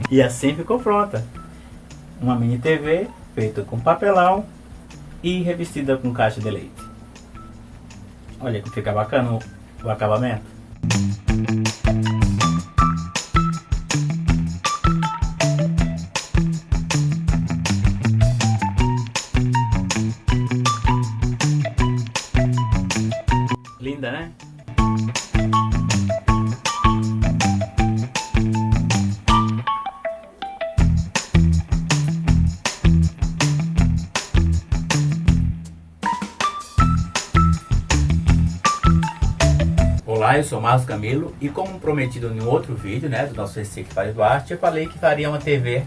E assim ficou pronta. Uma mini TV feita com papelão e revestida com caixa de leite. Olha que fica bacana o acabamento. Linda, né? Olá, eu sou Marcos Camilo e como prometido em outro vídeo, né, do nosso Recife Fábio Duarte, eu falei que faria uma TV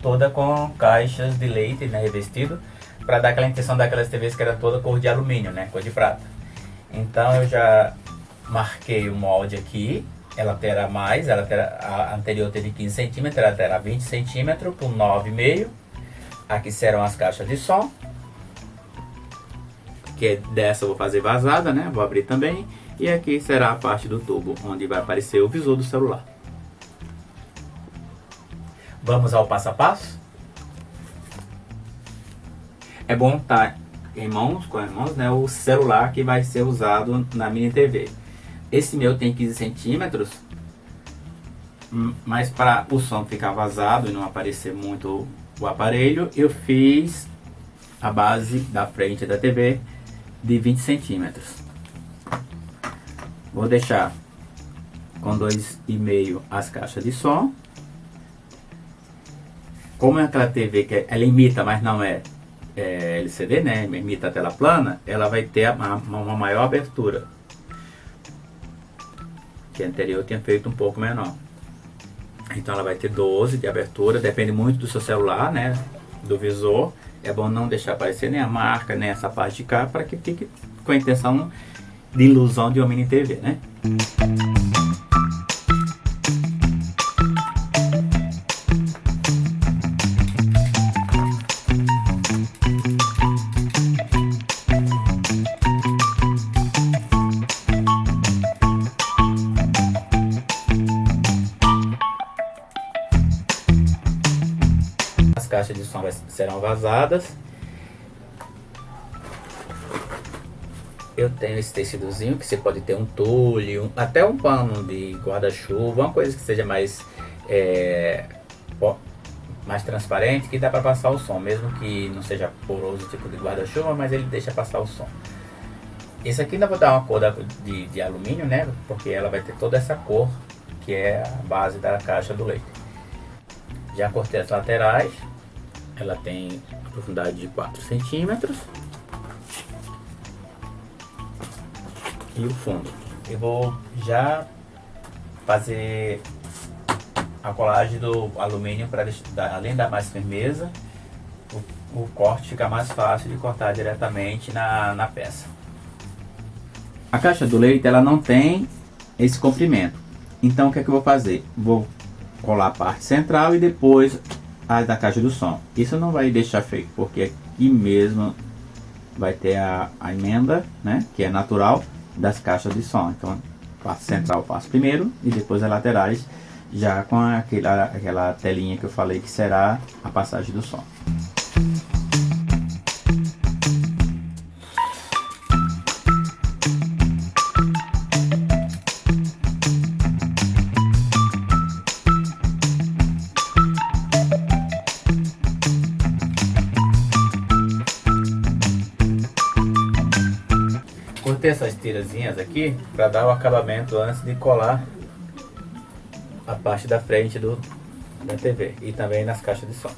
toda com caixas de leite, né, revestido, para dar aquela intenção daquelas TVs que era toda cor de alumínio, né, cor de prata. Então eu já marquei o molde aqui, ela terá mais, a anterior teve 15 cm, ela terá 20 cm por 9,5. Aqui serão as caixas de som, que dessa eu vou fazer vazada, né, vou abrir também. E aqui será a parte do tubo, onde vai aparecer o visor do celular. Vamos ao passo a passo? É bom estar com as mãos, né, o celular que vai ser usado na mini TV. Esse meu tem 15 centímetros, mas para o som ficar vazado e não aparecer muito o aparelho, eu fiz a base da frente da TV de 20 centímetros. Vou deixar com 2,5 as caixas de som. Como é aquela TV que ela imita, mas não é LCD, né? Imita a tela plana, ela vai ter uma maior abertura. Que a anterior eu tinha feito um pouco menor. Então ela vai ter 12 de abertura, depende muito do seu celular, né? Do visor. É bom não deixar aparecer nem a marca, nem essa parte de cá, para que fique com a intenção de ilusão de uma mini TV, né? As caixas de som serão vazadas. Eu tenho esse tecidozinho que você pode ter um tule, até um pano de guarda-chuva, uma coisa que seja mais transparente, que dá para passar o som, mesmo que não seja poroso tipo de guarda-chuva, mas ele deixa passar o som. Esse aqui ainda vou dar uma cor de alumínio, né? Porque ela vai ter toda essa cor que é a base da caixa do leite. Já cortei as laterais, ela tem a profundidade de 4 centímetros. E o fundo. Eu vou já fazer a colagem do alumínio para além da mais firmeza, o corte fica mais fácil de cortar diretamente na peça. A caixa do leite ela não tem esse comprimento, então o que é que eu vou fazer? Vou colar a parte central e depois a da caixa do som. Isso não vai deixar feio, porque aqui mesmo vai ter a emenda, né, que é natural das caixas de som. Então a parte central eu faço primeiro e depois as laterais, já com aquela telinha que eu falei que será a passagem do som. Cortei essas tirazinhas aqui para dar o acabamento antes de colar a parte da frente da TV e também nas caixas de som.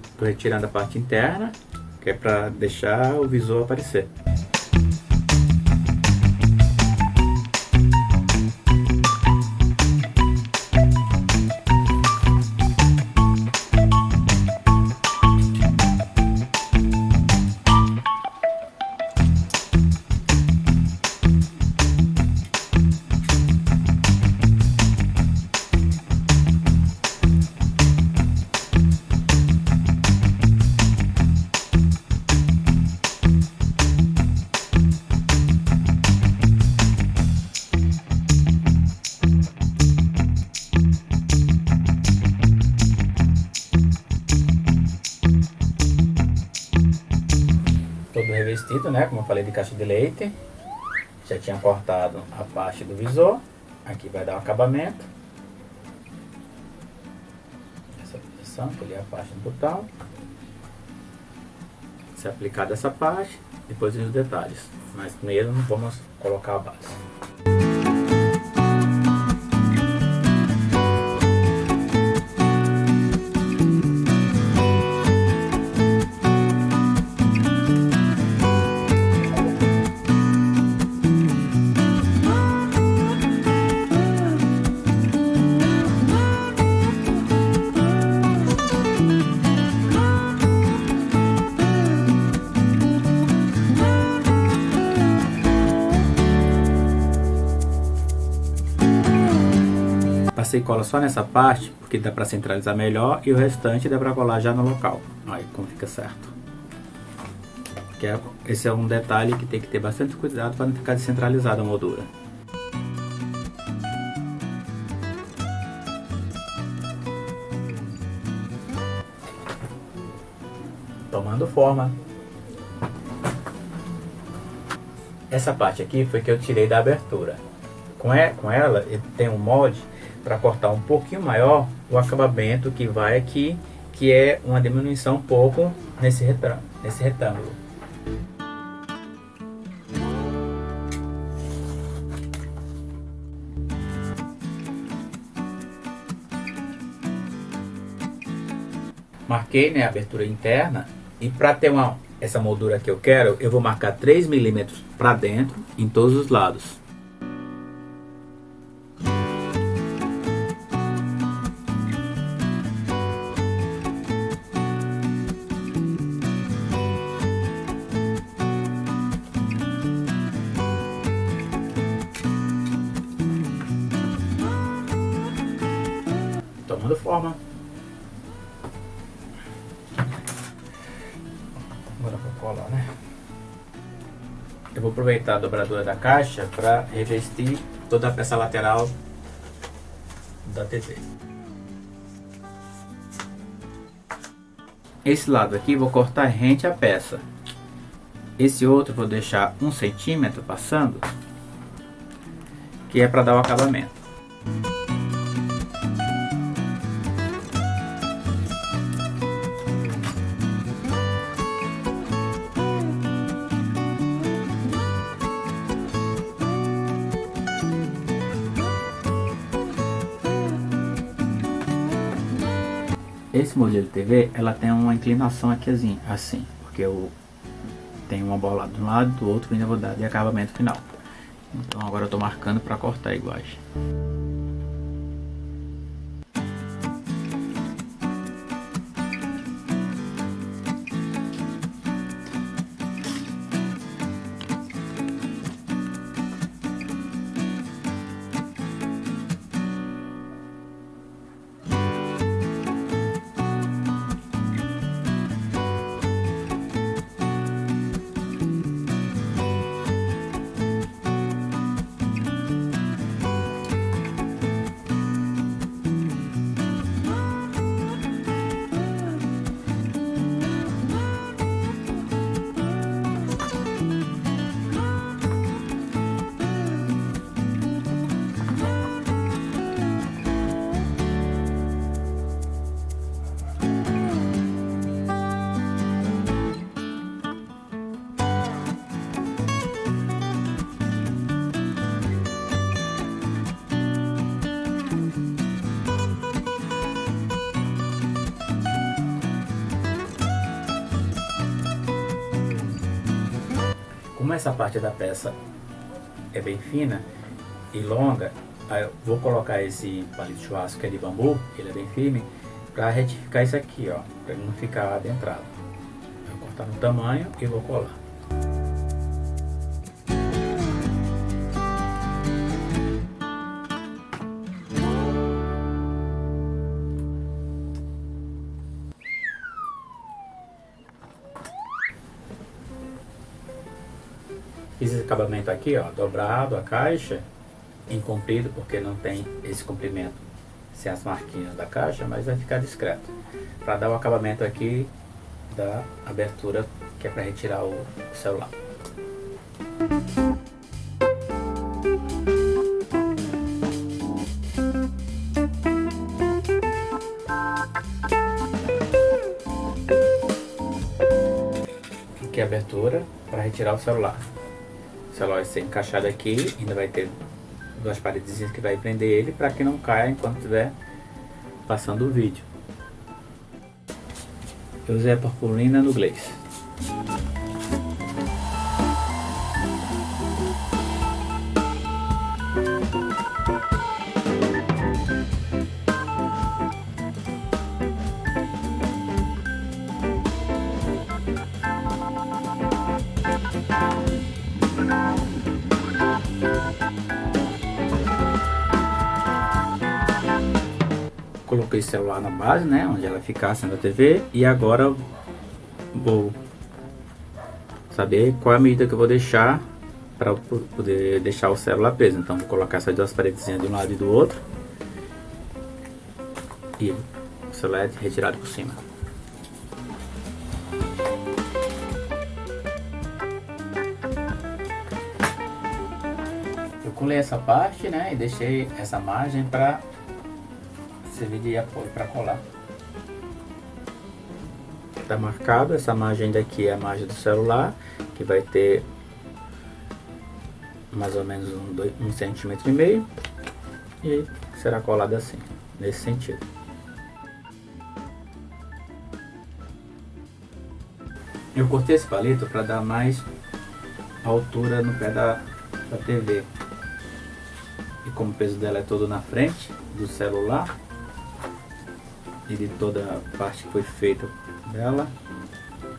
Estou retirando a parte interna, que é para deixar o visor aparecer. revestido, né, como eu falei, de caixa de leite. Já tinha cortado a parte do visor. Aqui vai dar o acabamento. Essa posição, que ali é a parte do botão. Se aplicar dessa parte, depois os detalhes. Mas primeiro vamos colocar a base. Passei cola só nessa parte, porque dá para centralizar melhor, e o restante dá para colar já no local. Olha como fica certo. Esse é um detalhe que tem que ter bastante cuidado para não ficar descentralizada a moldura. Tomando forma. Essa parte aqui foi que eu tirei da abertura. Com ela, ele tem um molde para cortar um pouquinho maior o acabamento que vai aqui, que é uma diminuição um pouco nesse retângulo. Marquei, né, a abertura interna, e para ter essa moldura que eu quero, eu vou marcar 3 milímetros para dentro em todos os lados. Tomando forma. Agora vou colar, né? Eu vou aproveitar a dobradura da caixa para revestir toda a peça lateral da TV. Esse lado aqui vou cortar rente à peça. Esse outro vou deixar 1 centímetro passando, que é para dar o acabamento. Esse modelo de TV, ela tem uma inclinação aqui assim, porque eu tenho uma bola de um lado e do outro, e ainda vou dar de acabamento final. Então agora eu estou marcando para cortar iguais. Como essa parte da peça é bem fina e longa, aí eu vou colocar esse palito de churrasco que é de bambu, ele é bem firme, para retificar isso aqui, ó, para ele não ficar adentrado. Vou cortar no tamanho e vou colar. Fiz esse acabamento aqui, ó, dobrado a caixa, em comprido, porque não tem esse comprimento sem as marquinhas da caixa, mas vai ficar discreto, para dar o acabamento aqui da abertura que é para retirar o celular. Aqui é a abertura para retirar o celular. O celular vai ser encaixado aqui, ainda vai ter duas paredes que vai prender ele para que não caia enquanto estiver passando o vídeo. Eu usei a purpurina no glaze. Coloquei o celular na base, né, onde ela ficasse na TV, e agora vou saber qual é a medida que eu vou deixar para poder deixar o celular preso. Então vou colocar essas duas paredezinhas de um lado e do outro e o celular é retirado por cima. Eu colei essa parte, né, e deixei essa margem para servir de apoio para colar. Tá marcado, essa margem daqui é a margem do celular, que vai ter mais ou menos um centímetro e meio, e será colado assim, nesse sentido. Eu cortei esse palito para dar mais altura no pé da TV, e como o peso dela é todo na frente do celular e de toda a parte que foi feita dela,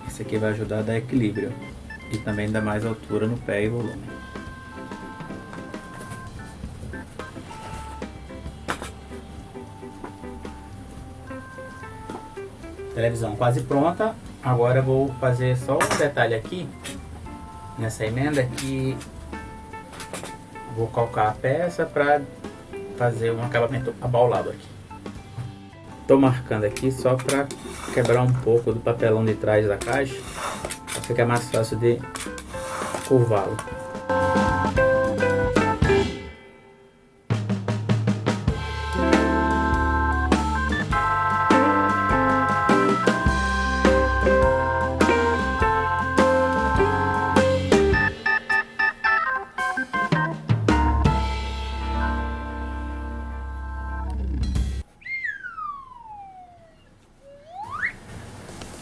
esse aqui vai ajudar a dar equilíbrio e também dá mais altura no pé e volume. Televisão quase pronta. Agora eu vou fazer só um detalhe aqui nessa emenda, que vou colocar a peça para fazer um acabamento abaulado aqui. Estou marcando aqui só para quebrar um pouco do papelão de trás da caixa, para ficar mais fácil de curvá-lo.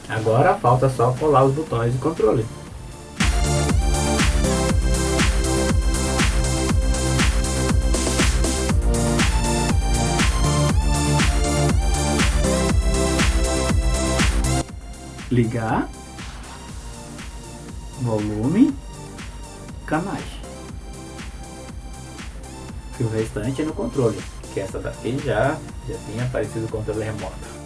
Agora falta só colar os botões de controle. Ligar, volume, canais. E o restante é no controle, que essa daqui já tinha aparecido o controle remoto.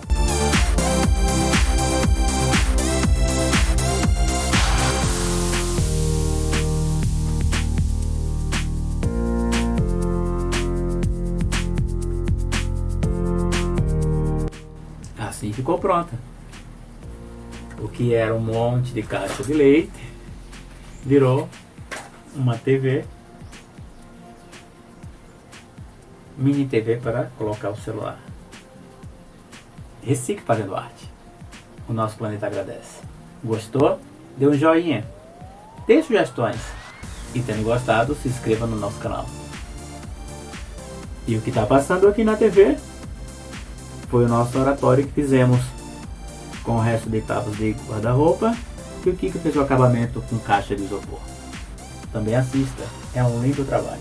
Assim ficou pronta. O que era um monte de caixa de leite virou uma TV, mini TV para colocar o celular. Recicle fazendo arte. O nosso planeta agradece. Gostou? Dê um joinha. Dê sugestões. E tendo gostado, se inscreva no nosso canal. E o que está passando aqui na TV foi o nosso oratório que fizemos com o resto de tábuas de guarda-roupa, e o Kiko fez o acabamento com caixa de isopor. Também assista, é um lindo trabalho.